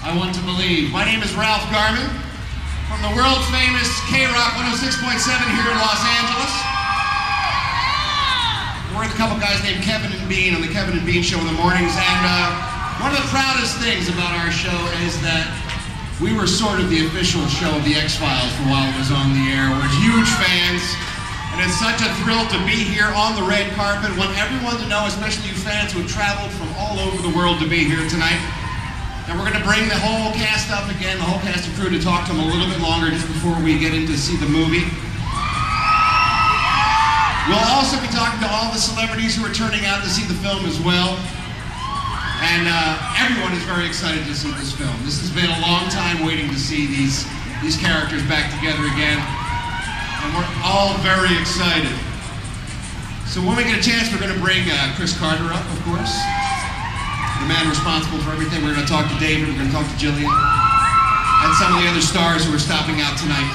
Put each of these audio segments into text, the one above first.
I Want to Believe. My name is Ralph Garman from the world famous KROQ 106.7 here in Los Angeles. We're with a couple guys named Kevin and Bean on the Kevin and Bean show in the mornings, and one of the proudest things about our show is that we were sort of the official show of the X-Files for while it was on the air. We're huge fans, and it's such a thrill to be here on the red carpet. I want everyone to know, especially you fans who have traveled from all over the world to be here tonight. And we're going to bring the whole cast up again, the whole cast and crew, to talk to them a little bit longer just before we get in to see the movie. We'll also be talking to all the celebrities who are turning out to see the film as well. And everyone is very excited to see this film. This has been a long time waiting to see these characters back together again. And we're all very excited. So when we get a chance, we're going to bring Chris Carter up, of course. The man responsible for everything. We're going to talk to David, we're going to talk to Jillian, and some of the other stars who are stopping out tonight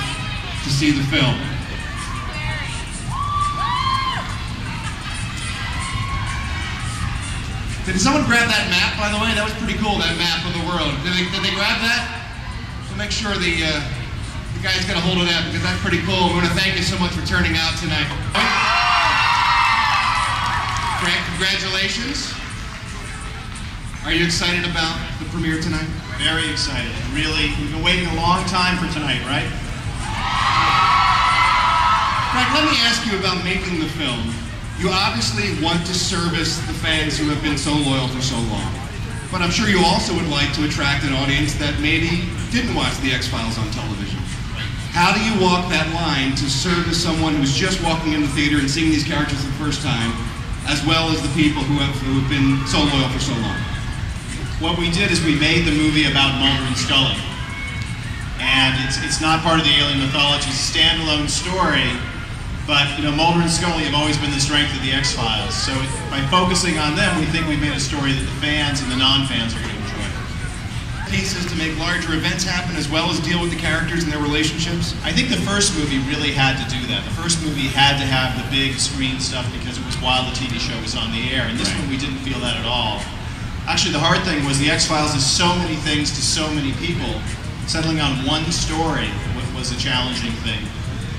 to see the film. Did someone grab that map, by the way? That was pretty cool, that map of the world. Did they grab that? We'll make sure the guys get a hold of that, because that's pretty cool. We want to thank you so much for turning out tonight. Frank, congratulations. Are you excited about the premiere tonight? Very excited. Really, we've been waiting a long time for tonight, right? Frank, let me ask you about making the film. You obviously want to service the fans who have been so loyal for so long. But I'm sure you also would like to attract an audience that maybe didn't watch the X-Files on television. How do you walk that line to service someone who's just walking in the theater and seeing these characters for the first time, as well as the people who have been so loyal for so long? What we did is we made the movie about Mulder and Scully. And it's not part of the alien mythology, it's a standalone story, but you know, Mulder and Scully have always been the strength of the X-Files. So by focusing on them, we think we've made a story that the fans and the non-fans are going to enjoy. Pieces to make larger events happen as well as deal with the characters and their relationships? I think the first movie really had to do that. The first movie had to have the big screen stuff because it was while the TV show was on the air. And this one we didn't feel that at all. Actually, the hard thing was the X-Files is so many things to so many people. Settling on one story was a challenging thing.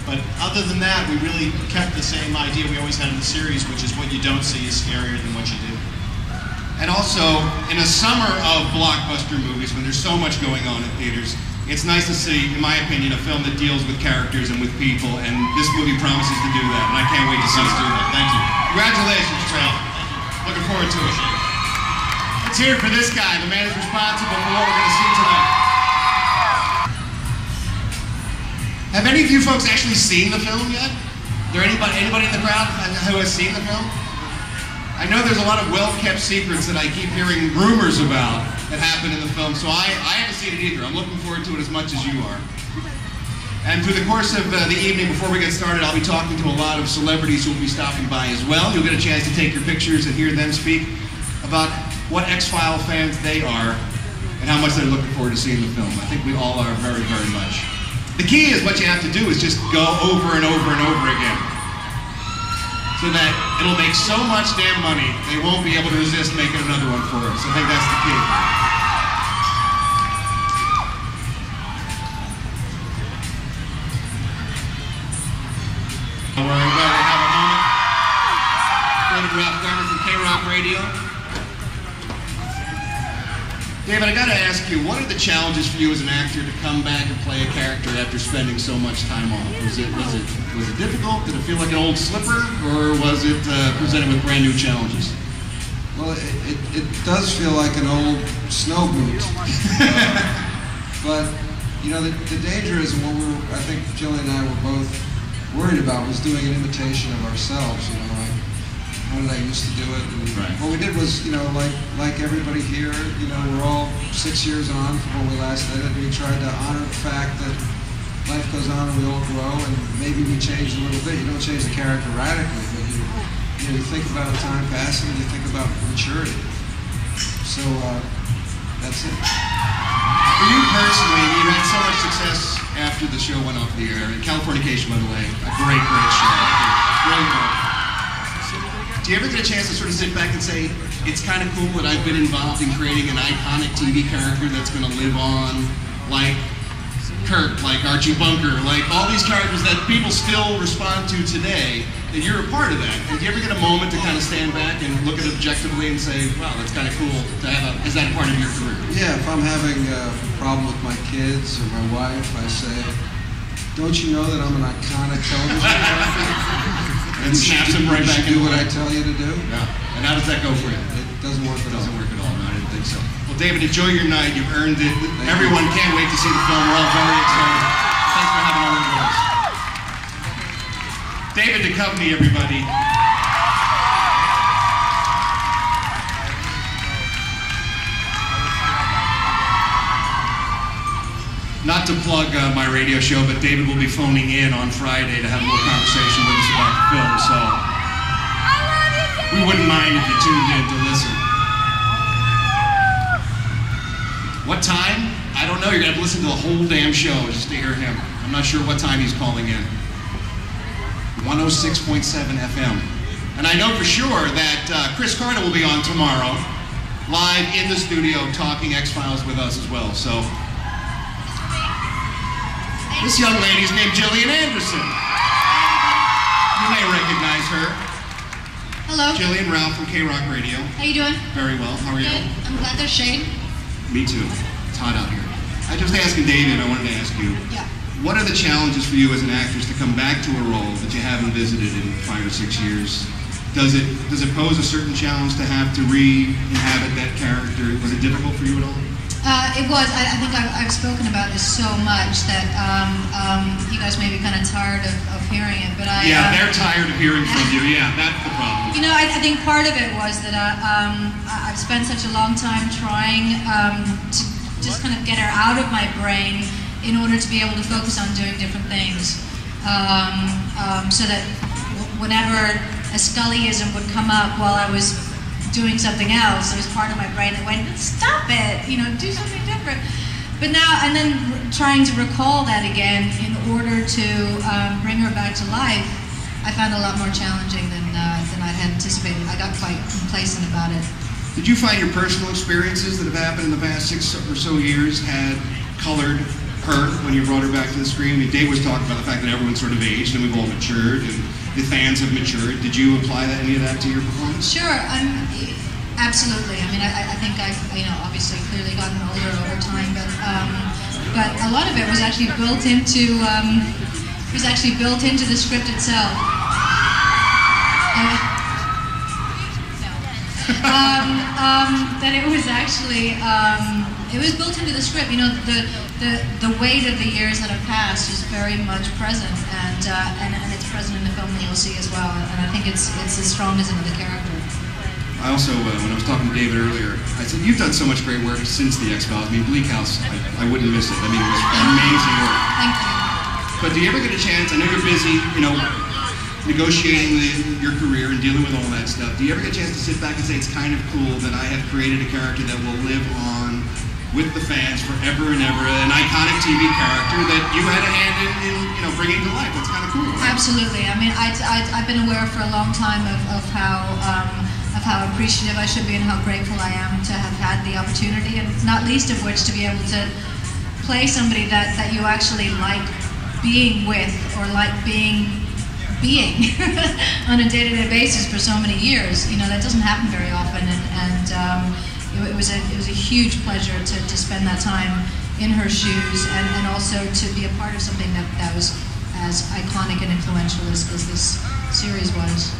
But other than that, we really kept the same idea we always had in the series, which is what you don't see is scarier than what you do. And also, in a summer of blockbuster movies, when there's so much going on in theaters, it's nice to see, in my opinion, a film that deals with characters and with people, and this movie promises to do that, and I can't wait to see us do that. Thank you. Congratulations, Frank. Looking forward to it. Let's hear it for this guy, the man who's responsible for what we're going to see tonight. Have any of you folks actually seen the film yet? Is there anybody in the crowd who has seen the film? I know there's a lot of well-kept secrets that I keep hearing rumors about that happen in the film, so I haven't seen it either. I'm looking forward to it as much as you are. And through the course of the evening, before we get started, I'll be talking to a lot of celebrities who will be stopping by as well. You'll get a chance to take your pictures and hear them speak about what X-File fans they are and how much they're looking forward to seeing the film. I think we all are very, very much. The key is what you have to do is just go over and over and over again, so that it'll make so much damn money they won't be able to resist making another one for us. I think that's the key. We're going to have a moment. David Ralph Garman from KROQ Radio. David, I got to ask you, what are the challenges for you as an actor to come back and play a character after spending so much time off? Was it difficult? Did it feel like an old slipper, or was it presented with brand new challenges? Well, it does feel like an old snow boot. But you know, the danger is, and what I think Jillian and I were both worried about, was doing an imitation of ourselves. You know, like, how did I used to do it? And right. What we did was, you know, like everybody here, you know, we're all 6 years on from when we last did it. We tried to honor the fact that life goes on and we all grow, and maybe we change a little bit. You don't change the character radically, but you think about time passing and you think about maturity. So that's it. For you personally, you had so much success after the show went off the air. Californication, by the way, a great, great show. Really good. Do Do you ever get a chance to sort of sit back and say, it's kind of cool that I've been involved in creating an iconic TV character that's going to live on, like Kirk, like Archie Bunker, like all these characters that people still respond to today, that you're a part of that? And do you ever get a moment to kind of stand back and look at it objectively and say, wow, that's kind of cool to have is that a part of your career? Yeah, if I'm having a problem with my kids or my wife, I say, don't you know that I'm an iconic television character? And snaps him right back into what I tell you to do. Yeah. And how does that go for you? It doesn't work at all. No, I didn't think so. Well, David, enjoy your night. You've earned it. Everyone can't wait to see the film. We're all very excited. Thanks for having all of us. David Duchovny, everybody. Not to plug my radio show, but David will be phoning in on Friday to have a little conversation with us about the film, so we wouldn't mind if you tuned in to listen. What time? I don't know. You're going to have to listen to the whole damn show just to hear him. I'm not sure what time he's calling in. 106.7 FM. And I know for sure that Chris Carter will be on tomorrow, live in the studio, talking X-Files with us as well, so... This young lady's named Gillian Anderson. You may recognize her. Hello. Gillian Ralph from KROQ Radio. How you doing? Very well. How are you? Good. I'm glad there's shade. Me too. It's hot out here. I was asking David, I wanted to ask you, Yeah. what are the challenges for you as an actress to come back to a role that you haven't visited in 5 or 6 years? Does it pose a certain challenge to have to re-inhabit that character? Was it difficult for you at all? It was. I think I've spoken about this so much that you guys may be kind of tired of hearing it, but Yeah, they're tired of hearing from you. Yeah, that's the problem. You know, I think part of it was that I've spent such a long time trying to just kind of get her out of my brain in order to be able to focus on doing different things, so that whenever a Scullyism would come up while I was doing something else, there was part of my brain that went, stop it, you know, do something different. But now, and then trying to recall that again in order to bring her back to life, I found a lot more challenging than I'd anticipated. I got quite complacent about it. Did you find your personal experiences that have happened in the past 6 or so years had colored her when you brought her back to the screen? I mean, Dave was talking about the fact that everyone's sort of aged and we've all matured and the fans have matured. Did you apply any of that to your performance? Sure, absolutely. I mean, I think I've, you know, obviously clearly gotten older over time, but a lot of it was actually built into the script itself. That it was actually it was built into the script. You know, the weight of the years that have passed is very much present, and it's present in the film that you'll see as well. And I think it's as strong as another character. I also, when I was talking to David earlier, I said, you've done so much great work since the X-Files. I mean, Bleak House, I wouldn't miss it. I mean, it was amazing work. Thank you. But do you ever get a chance, I know you're busy, you know, negotiating your career and dealing with all that stuff. Do you ever get a chance to sit back and say, it's kind of cool that I have created a character that will live on with the fans forever and ever, an iconic TV character that you had a hand in you know, bringing to life? That's kind of cool, right? Absolutely. I mean, I've been aware for a long time of how appreciative I should be and how grateful I am to have had the opportunity, and not least of which to be able to play somebody that you actually like being with or like being on a day-to-day basis for so many years. You know, that doesn't happen very often, and it was a huge pleasure to spend that time in her shoes, and also to be a part of something that was as iconic and influential as this series was.